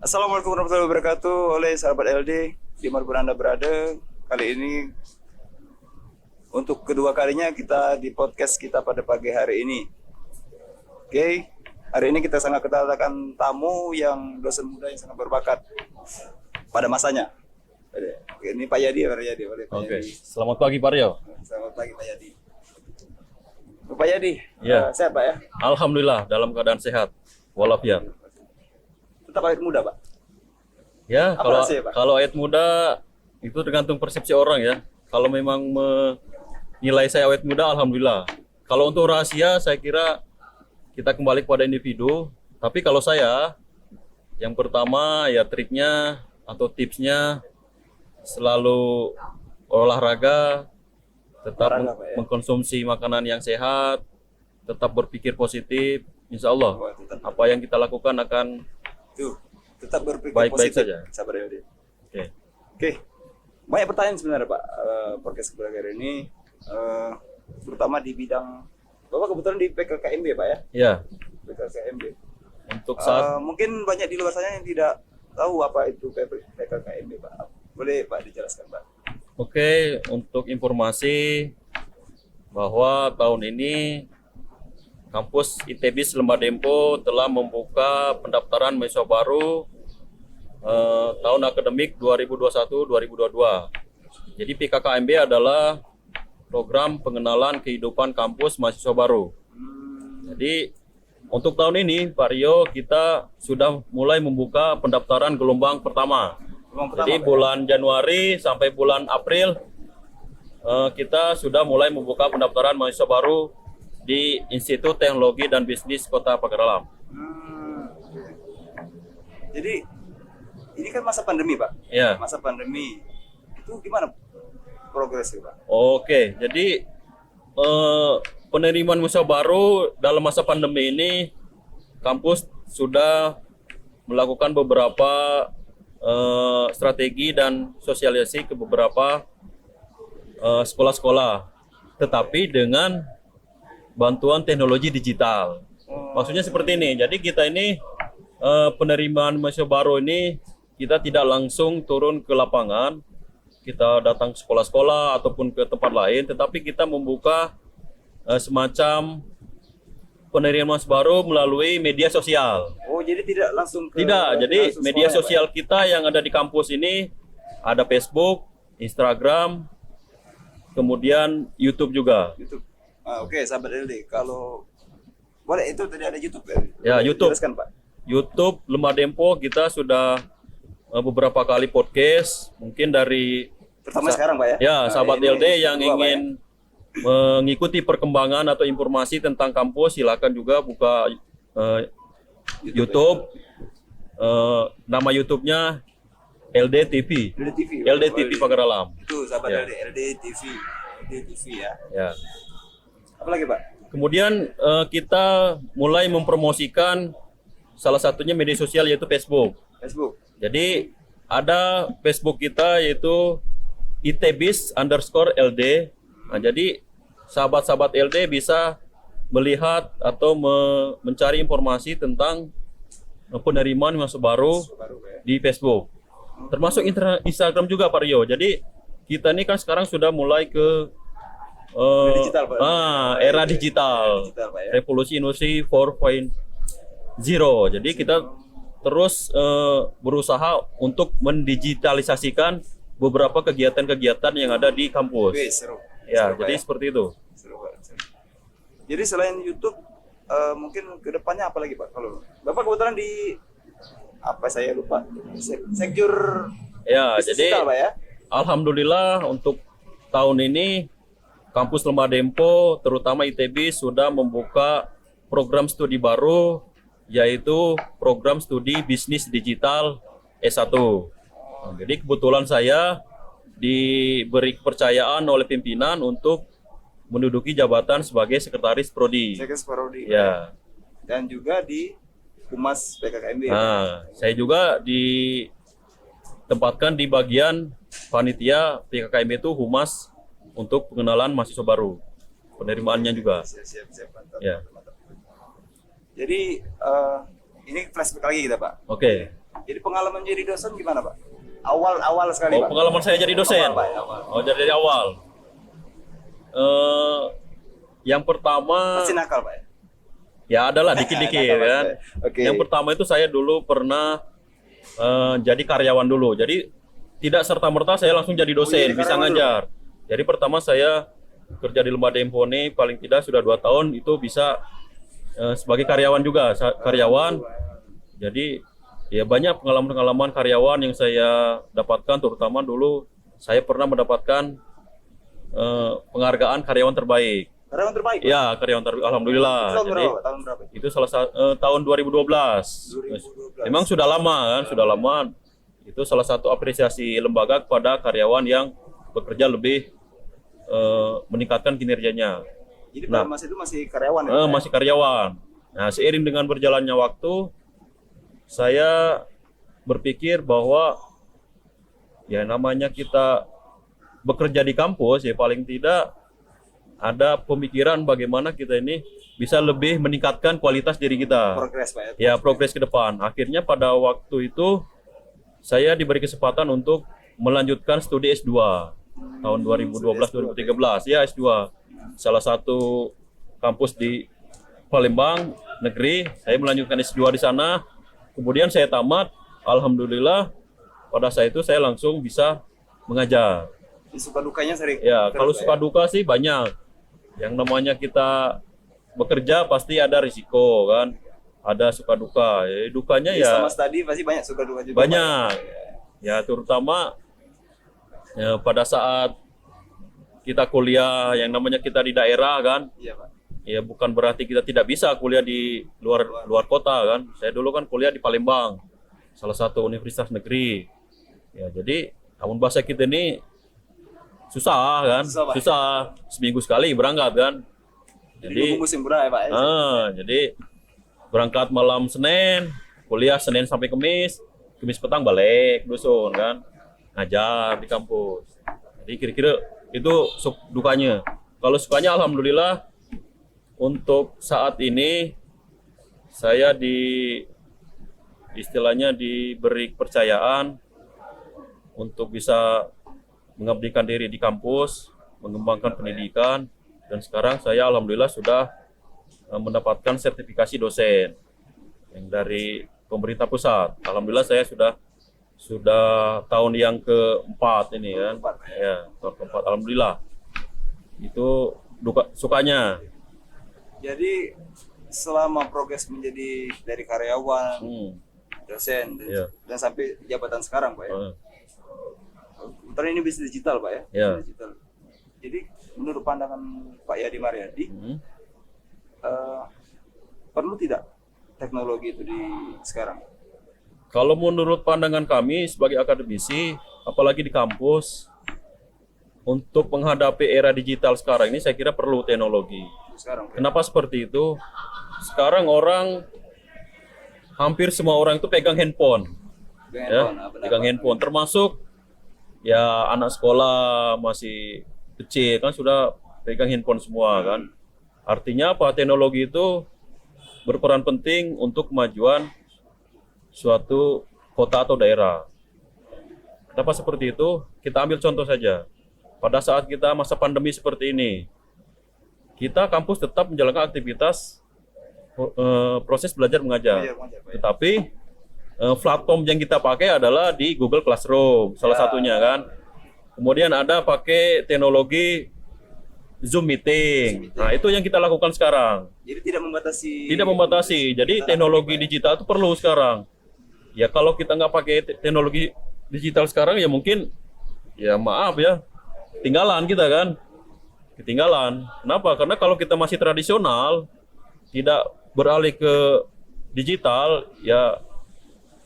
Assalamualaikum warahmatullahi wabarakatuh. Oleh sahabat LD dimanapun Anda berada, kali ini untuk kedua kalinya kita di podcast kita pada pagi hari ini. Oke, hari ini kita sangat kedatangan tamu yang dosen muda yang sangat berbakat pada masanya. Oke, ini Pak Yadi, boleh Pak Oke, Yadi. selamat pagi Pak Rio. Selamat pagi Pak Yadi. Pak Yadi, Ya. sehat Pak ya? Alhamdulillah dalam keadaan sehat walafiat. Tetap awet muda Pak. Ya, Apa rasanya, Pak? kalau awet muda itu tergantung persepsi orang ya. Kalau memang menilai saya awet muda, alhamdulillah. Kalau untuk rahasia, saya kira kita kembali kepada individu. Tapi kalau saya, yang pertama ya triknya atau tipsnya selalu olahraga, tetap Olahraga, Pak, ya? mengkonsumsi makanan yang sehat, tetap berpikir positif. Insya Allah, Oh, tetap. apa yang kita lakukan akan Tuh, tetap berpikir Baik-baik positif. saja. Sabar Yadi. oke. Oke, banyak pertanyaan sebenarnya Pak. Podcast keluarga ini, terutama di bidang, Bapak kebetulan di PKKMB Pak ya, Ya, PKKMB. untuk saat Mungkin banyak di luar sana yang tidak tahu apa itu PKKMB Pak. Boleh Pak dijelaskan Pak? Oke, untuk informasi bahwa tahun ini kampus ITB Lembah Dempo telah membuka pendaftaran mahasiswa baru tahun akademik 2021-2022. Jadi PKKMB adalah program pengenalan kehidupan kampus mahasiswa baru. Jadi untuk tahun ini Pak Rio kita sudah mulai membuka pendaftaran gelombang pertama. Jadi Pak, bulan Januari sampai bulan April kita sudah mulai membuka pendaftaran mahasiswa baru di Institut Teknologi dan Bisnis Kota Pagaralam. oke. Jadi ini kan masa pandemi Pak. Ya. Masa pandemi itu gimana progresnya Pak? Oke, jadi penerimaan mahasiswa baru dalam masa pandemi ini kampus sudah melakukan beberapa strategi dan sosialisasi ke beberapa sekolah-sekolah, tetapi dengan bantuan teknologi digital. Maksudnya seperti ini. Jadi kita ini penerimaan mahasiswa baru ini kita tidak langsung turun ke lapangan, kita datang ke sekolah-sekolah ataupun ke tempat lain, tetapi kita membuka semacam penerimaan mahasiswa baru melalui media sosial. Oh, jadi tidak langsung ke Tidak, jadi langsung media sekolah ya, Pak, sosial kita yang ada di kampus ini ada Facebook, Instagram, kemudian YouTube juga. ya? YouTube. Oke, sahabat LD, kalau boleh itu tadi ada YouTube ya? Ya, Boleh YouTube. Jelaskan Pak. YouTube Lembah Dempo kita sudah beberapa kali podcast, mungkin dari Pertama sekarang Pak ya? ya sahabat ini LD yang kedua, Pak, ingin mengikuti perkembangan atau informasi tentang kampus, silakan juga buka YouTube. Nama YouTube-nya LD TV. LD TV. LD TV Pagaralam. Itu sahabat Ya. LD TV. LD TV ya. Ya. Apa lagi Pak? Kemudian kita mulai mempromosikan salah satunya media sosial yaitu Facebook. Facebook. Jadi ada Facebook kita yaitu ITBIS_LD. Nah, jadi sahabat-sahabat LD bisa melihat atau mencari informasi tentang penerimaan mahasiswa baru Baru Pak ya. di Facebook. Termasuk Instagram juga Pak Rio. Jadi kita ini kan sekarang sudah mulai ke Digital, Pak. era digital, Digital, Pak, ya. revolusi industri 4.0. Jadi kita terus berusaha untuk mendigitalisasikan beberapa kegiatan-kegiatan yang ada di kampus. Oke, seru. Ya, Seru, Pak, jadi ya. seperti itu. Seru, Pak. Seru. Jadi selain YouTube, mungkin kedepannya apa lagi Pak? Kalau Bapak kebetulan di apa saya lupa, sekjur Ya, bisnis jadi digital, Pak ya. alhamdulillah untuk tahun ini kampus Lembah Dempo terutama ITB sudah membuka program studi baru yaitu program studi bisnis digital S1. Nah, jadi kebetulan saya diberi kepercayaan oleh pimpinan untuk menduduki jabatan sebagai sekretaris prodi. Saya Parodi. Ya. Dan juga di Humas PKKMB. Nah, saya juga ditempatkan di bagian panitia PKKMB itu humas untuk pengenalan mahasiswa baru, penerimaannya juga. Siap, mantap. Ya. Jadi ini flashback lagi kita Pak. Oke. Jadi pengalaman jadi dosen gimana Pak? Awal sekali Pak. Pengalaman saya jadi dosen. Awal, Pak, awal. Oh, dari awal. Yang pertama Masih nakal Pak ya? ya adalah dikit-dikit Nakal, kan. Oke. Yang pertama itu saya dulu pernah jadi karyawan dulu. Jadi tidak serta-merta saya langsung jadi dosen, jadi bisa karyawan ngajar. Jadi pertama saya kerja di Lembaga Empone paling tidak sudah 2 tahun itu bisa sebagai karyawan juga, karyawan. Jadi ya banyak pengalaman-pengalaman karyawan yang saya dapatkan, terutama dulu saya pernah mendapatkan penghargaan karyawan terbaik. Karyawan terbaik Pak? Ya, karyawan terbaik, alhamdulillah. Tahun Jadi berapa? Tahun berapa? itu tahun 2012. 2012. Memang sudah lama kan, sudah lama. Itu salah satu apresiasi lembaga kepada karyawan yang bekerja lebih meningkatkan kinerjanya. Jadi pada masa itu masih karyawan ya? Pak, ya? Masih karyawan. Nah, seiring dengan berjalannya waktu, saya berpikir bahwa ya namanya kita bekerja di kampus ya paling tidak ada pemikiran bagaimana kita ini bisa lebih meningkatkan kualitas diri kita. Progres Pak ya? Ya, progres ke depan. Akhirnya pada waktu itu saya diberi kesempatan untuk melanjutkan studi S2 tahun 2012-2013. Ya, S2. Salah satu kampus di Palembang negeri. Saya melanjutkan S2 di sana. Kemudian saya tamat. Alhamdulillah pada saat itu saya langsung bisa mengajar. Suka dukanya sering? Ya, kalau Pak, suka duka sih banyak. Yang namanya kita bekerja pasti ada risiko kan. Ada suka duka. Ya, dukanya Jadi ya sama tadi pasti banyak suka duka juga banyak. Pak, ya? Ya, terutama ya, pada saat kita kuliah yang namanya kita di daerah kan. Iya Pak. Ya bukan berarti kita tidak bisa kuliah di luar kota kan. Saya dulu kan kuliah di Palembang, salah satu universitas negeri. Ya jadi namun bahasa kita ini susah kan, Susah, Pak. susah seminggu sekali berangkat kan. Jadi Jadi nunggu musim berapa ya Pak? jadi berangkat malam Senin, kuliah Senin sampai Kamis, Kamis petang balik dusun kan, ngajar di kampus. Jadi kira-kira itu dukanya. Kalau sukanya alhamdulillah. Untuk saat ini saya istilahnya diberi kepercayaan untuk bisa mengabdikan diri di kampus, mengembangkan pendidikan, dan sekarang saya alhamdulillah sudah mendapatkan sertifikasi dosen yang dari pemerintah pusat. Alhamdulillah saya sudah tahun yang keempat ini kan. Ya, tahun keempat alhamdulillah. Itu sukanya. Jadi selama progres menjadi dari karyawan, dosen, Iya. dan sampai jabatan sekarang Pak ya. Kebetulan ini bisnis digital Pak ya. Iya. Bisnis digital. Jadi menurut pandangan Pak Yadi Mariadi, perlu tidak teknologi itu di sekarang? Kalau menurut pandangan kami sebagai akademisi, apalagi di kampus, untuk menghadapi era digital sekarang ini saya kira perlu teknologi. Sekarang, Pak. Kenapa seperti itu? Sekarang hampir semua orang itu pegang handphone. Ya, pegang handphone. Termasuk ya anak sekolah masih kecil kan sudah pegang handphone semua kan. Artinya apa? Teknologi itu berperan penting untuk kemajuan suatu kota atau daerah. Kenapa seperti itu? Kita ambil contoh saja. Pada saat kita masa pandemi seperti ini, kita kampus tetap menjalankan aktivitas proses belajar mengajar. Tetapi platform yang kita pakai adalah di Google Classroom, salah satunya kan. Kemudian ada pakai teknologi Zoom meeting. Nah, itu yang kita lakukan sekarang. Jadi tidak membatasi. Tidak membatasi. Jadi teknologi digital itu perlu sekarang. Ya kalau kita nggak pakai teknologi digital sekarang ya mungkin ya maaf ya, ketinggalan kita kan. Ketinggalan. Kenapa? Karena kalau kita masih tradisional, tidak beralih ke digital, ya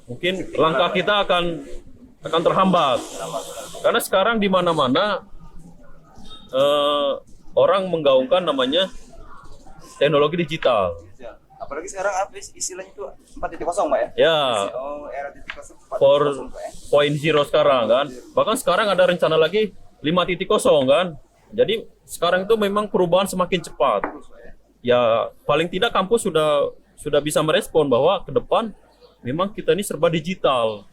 mungkin langkah kita akan terhambat. Karena sekarang di mana-mana orang menggaungkan namanya teknologi digital. Apalagi sekarang apa istilahnya itu 4.0 Pak ya? Ya. Oh, era 4.0 Pak ya? 4.0 sekarang kan. Bahkan sekarang ada rencana lagi 5.0 kan. Jadi sekarang itu memang perubahan semakin cepat. Ya paling tidak kampus sudah bisa merespon bahwa ke depan memang kita ini serba digital.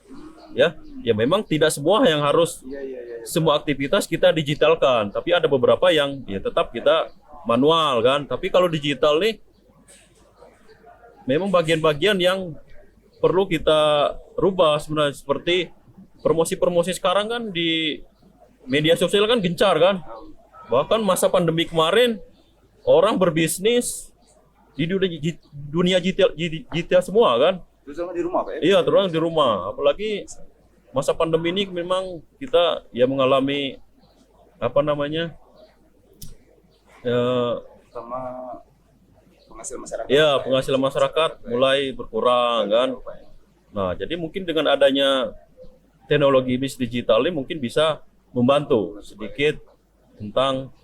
Ya memang tidak semua yang harus semua aktivitas kita digitalkan, tapi ada beberapa yang ya tetap kita manual kan. Tapi kalau digital nih memang bagian-bagian yang perlu kita rubah sebenarnya, seperti promosi-promosi sekarang kan di media sosial kan gencar kan. Bahkan masa pandemi kemarin orang berbisnis di dunia digital semua kan. Terus di rumah Pak ya? Iya, terus di rumah. Apalagi masa pandemi ini memang kita ya mengalami apa namanya? Sama penghasil masyarakat. Ya, penghasilan masyarakat mulai berkurang kan. Nah, jadi mungkin dengan adanya teknologi bisnis digital ini mungkin bisa membantu sedikit tentang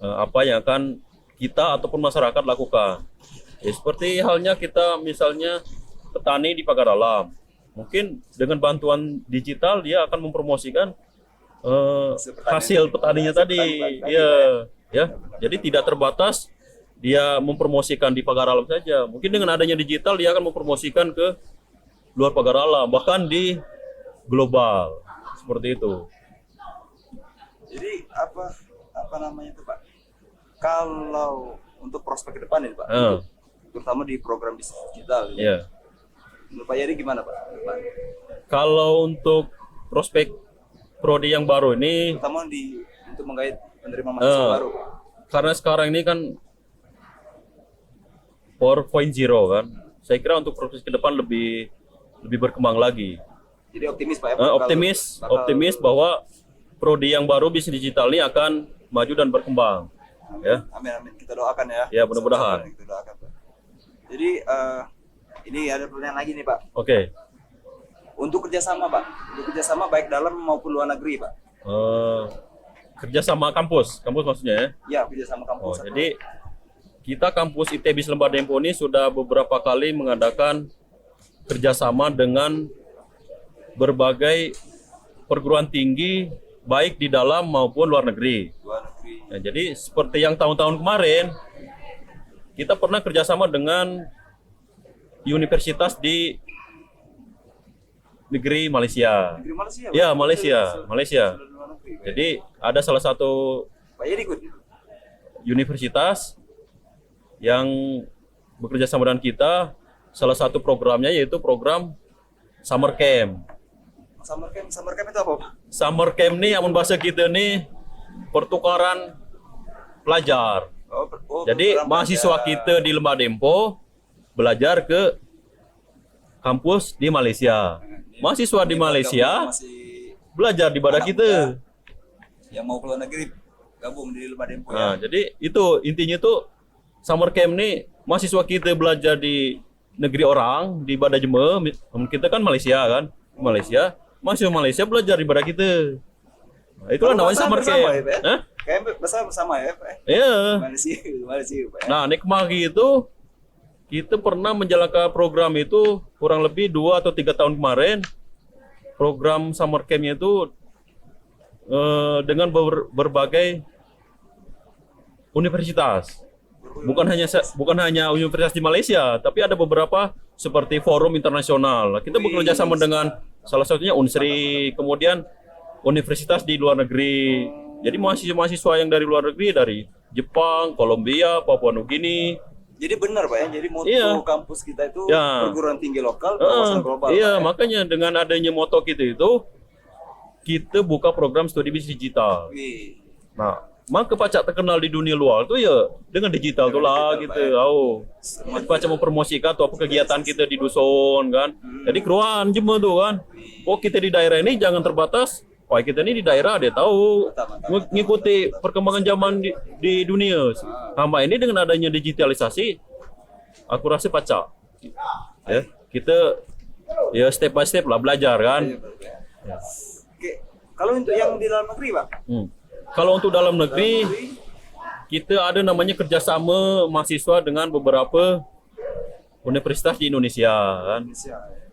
apa yang akan kita ataupun masyarakat lakukan. Ya, seperti halnya kita misalnya petani di pagar alam, mungkin dengan bantuan digital dia akan mempromosikan hasil petaninya tadi, ya. Jadi tidak terbatas dia mempromosikan di pagar alam saja. Mungkin dengan adanya digital dia akan mempromosikan ke luar pagar alam, bahkan di global seperti itu. Jadi apa namanya itu Pak? Kalau untuk prospek ke depan ini Pak, terutama di program bisnis digital. Ya. Menurut Pak Yadi gimana Pak? Kalau untuk prospek prodi yang baru ini, terutama untuk menggait penerima mahasiswa baru. Karena sekarang ini kan 4.0 kan, saya kira untuk prospek ke depan lebih berkembang lagi. Jadi optimis Pak ya? Optimis bahwa prodi yang baru bisnis digital ini akan maju dan berkembang. Amin. Ya. Amin. Kita doakan ya. Ya, mudah-mudahan. Kita doakan Pak. Jadi ini ada pertanyaan lagi nih Pak. Oke. Untuk kerjasama Pak, baik dalam maupun luar negeri Pak. Kerjasama kampus maksudnya ya? Ya, kerjasama kampus. Jadi kita kampus ITB Lembah Dempo ini sudah beberapa kali mengadakan kerjasama dengan berbagai perguruan tinggi baik di dalam maupun luar negeri. Nah, jadi seperti yang tahun-tahun kemarin kita pernah kerjasama dengan universitas di negeri Malaysia. Ya, Malaysia. Jadi ada salah satu universitas yang bekerja sama dengan kita. Salah satu programnya yaitu program Summer Camp. Summer camp itu apa Pak? Summer Camp nih, amun bahasa kita nih pertukaran pelajar. Jadi mahasiswa kita di Lembah Dempo belajar ke kampus di Malaysia. Mahasiswa di Malaysia belajar di badak kita. Yang mau keluar negeri gabung di Lembah Dempo. Nah, jadi itu intinya tuh Summer Camp nih, mahasiswa kita belajar di negeri orang di Bada Jema, kita kan Malaysia kan, mahasiswa Malaysia belajar di badak kita. Nah, itulah namanya Summer Camp. Kayak bersama ya Pak? Iya. Malaysia Pak. Nah, Nikmagi itu kita pernah menjalankan program itu kurang lebih 2 atau 3 tahun kemarin. Program Summer Camp-nya itu dengan berbagai universitas. Bukan hanya universitas di Malaysia, tapi ada beberapa seperti forum internasional. Kita bekerja sama dengan salah satunya Unsri, kemudian universitas di luar negeri. Jadi mahasiswa yang dari luar negeri, dari Jepang, Kolombia, Papua Nugini. Jadi benar Pak ya, jadi moto kampus kita itu perguruan tinggi lokal, wawasan global. Iya, makanya dengan adanya moto kita itu, kita buka program studi bisnis digital. Nah, maka Pacak terkenal di dunia luar tuh ya dengan digital tuh lah gitu. Pacak mempromosikan tuh apa kegiatan kita di dusun kan. Jadi keruan jema tuh kan. Oh kita di daerah ini jangan terbatas. Wah kita ini di daerah dia tahu ngikuti perkembangan zaman di dunia. Tambah ini dengan adanya digitalisasi, aku rasa Pacak. Ya, kita ya step by step lah belajar kan. Ya. Oke, kalau untuk yang di dalam negeri Pak? Kalau untuk dalam negeri, kita ada namanya kerjasama mahasiswa dengan beberapa universitas di Indonesia kan.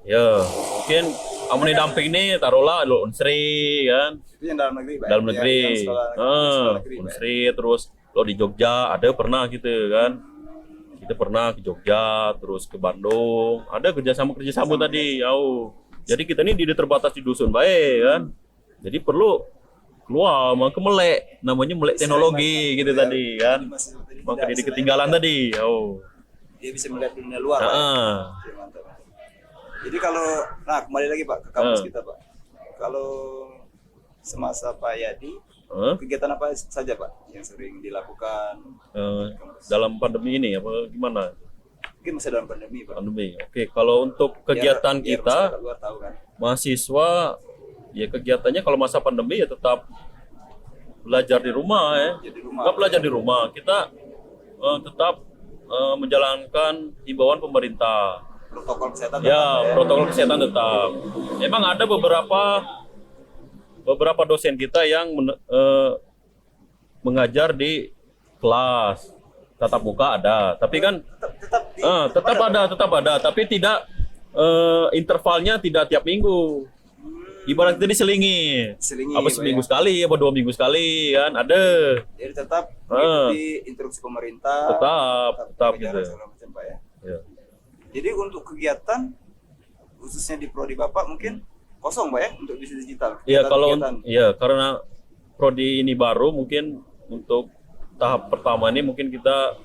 Ya, mungkin Amuni Damping ini taruhlah Unsri kan. Itu yang dalam negeri Pak? Dalam negeri. Sekolah negeri, Unsri terus lo di Jogja ada pernah gitu kan. Kita pernah ke Jogja, terus ke Bandung. Ada kerjasama tadi. Jadi kita ini tidak terbatas di dusun baik kan. Jadi perlu keluar ke melek, namanya melek teknologi gitu tadi kan. Maka jadi ketinggalan tadi. Dia bisa melihat dunia luar, Pak. Oke, mantap. Jadi kembali lagi Pak ke kampus kita, Pak. Kalau semasa Pak Yadi, kegiatan apa saja Pak yang sering dilakukan dalam pandemi ini apa gimana? Mungkin masih dalam pandemi Pak. Oke, kalau untuk kegiatan Biar kita masyarakat luar tahu kan. mahasiswa, ya kegiatannya kalau masa pandemi ya tetap belajar di rumah ya. Tetap belajar di rumah. Kita tetap menjalankan himbauan pemerintah. Protokol kesehatan Protokol kesehatan tetap. Emang ada beberapa dosen kita yang mengajar di kelas tatap muka ada, tapi kan tetap ada, tapi tidak intervalnya tidak tiap minggu. Ibarat itu diselingi. Apa seminggu sekali, apa 2 minggu sekali kan ada. Jadi tetap mengikuti instruksi pemerintah. Tetap gitu. Macam, Pak, ya. Jadi untuk kegiatan khususnya di prodi Bapak mungkin kosong Pak ya untuk bisnis digital. Karena prodi ini baru mungkin untuk tahap pertama ini mungkin kita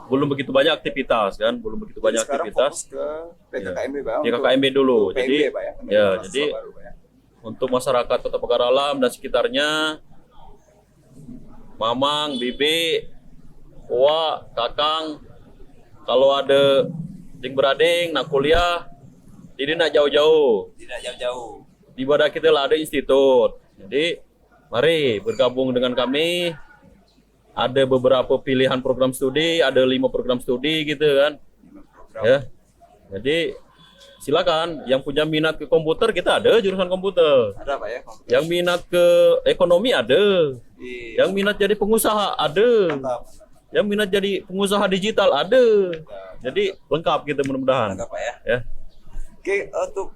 belum begitu banyak aktivitas kan, Sekarang fokus ke PKKMB Pak. PKKMB dulu. Jadi Pak, jadi baru, Pak, ya. Untuk masyarakat Kota Pagaralam dan sekitarnya, Mamang, Bibi, Oa, Kakang, kalau ada adik-beradik nak kuliah, jadi nak jauh-jauh. Tidak jauh-jauh. Di badan kita lah ada institut. Jadi mari bergabung dengan kami. Ada beberapa pilihan program studi, ada 5 program studi gitu kan. Ya. Jadi silakan yang punya minat ke komputer, kita ada jurusan komputer. Ada Pak ya. Komputer. Yang minat ke ekonomi ada. Yang minat jadi pengusaha ada. Mantap. Yang minat jadi pengusaha digital ada. Jadi lengkap gitu mudah-mudahan. Lengkap Pak ya. Ya. Oke, untuk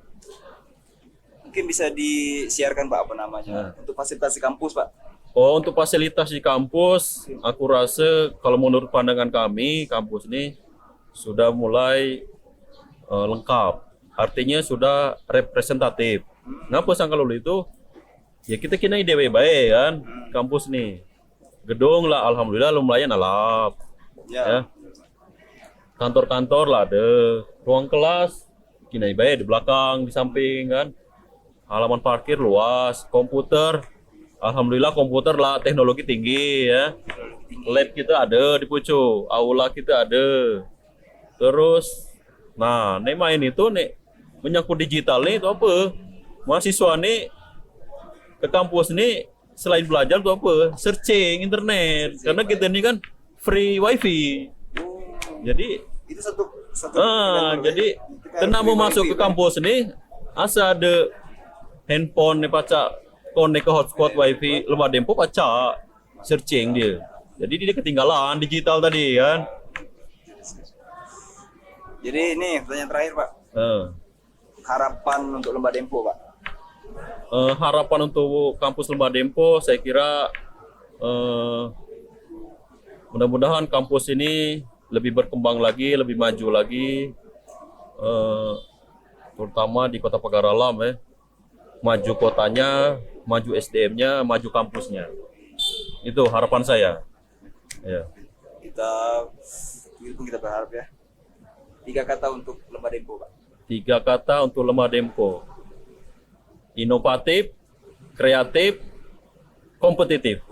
mungkin bisa disiarkan Pak apa namanya untuk fasilitasi kampus Pak. Untuk fasilitas di kampus, aku rasa kalau menurut pandangan kami, kampus ini sudah mulai lengkap. Artinya sudah representatif. Ngapa sangka lalu itu? Ya kita kena ide baik kan, kampus nih. Gedung lah, alhamdulillah lumayan alap. Ya. Kantor-kantor lah ada, ruang kelas kena baik di belakang, di samping kan. Halaman parkir luas, komputer. Alhamdulillah komputer lah teknologi tinggi ya. Lab kita ada di pucuk, aula kita ada. Terus, nih main itu nih menyangkut digital nih itu apa? Mahasiswa nih ke kampus nih selain belajar itu apa? Searching internet. Karena kita ini kan free wifi. Jadi itu satu jadi kena mau masuk ke kampus nih asa ada handphone nih pacar konek ke hotspot wifi lemah dempo pacar searching dia. Jadi dia ketinggalan digital tadi kan. Jadi ini pertanyaan terakhir Pak. Harapan untuk Lembah Dempo Pak. Harapan untuk kampus Lembah Dempo saya kira mudah-mudahan kampus ini lebih berkembang lagi, lebih maju lagi, terutama di Kota Pagaralam ya. Maju kotanya, maju SDM-nya, maju kampusnya. Itu harapan saya. Ya. Kita berharap ya. 3 kata untuk Lembah Dempo, Pak. 3 kata untuk Lembah Dempo. Inovatif, kreatif, kompetitif.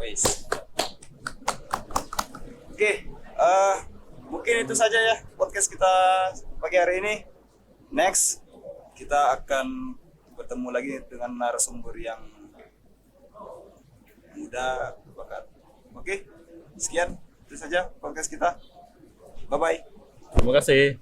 Oke, mungkin itu saja ya podcast kita pagi hari ini. Next, kita akan bertemu lagi dengan narasumber yang muda, berbakat. Oke, sekian itu saja podcast kita. Bye bye. Terima kasih.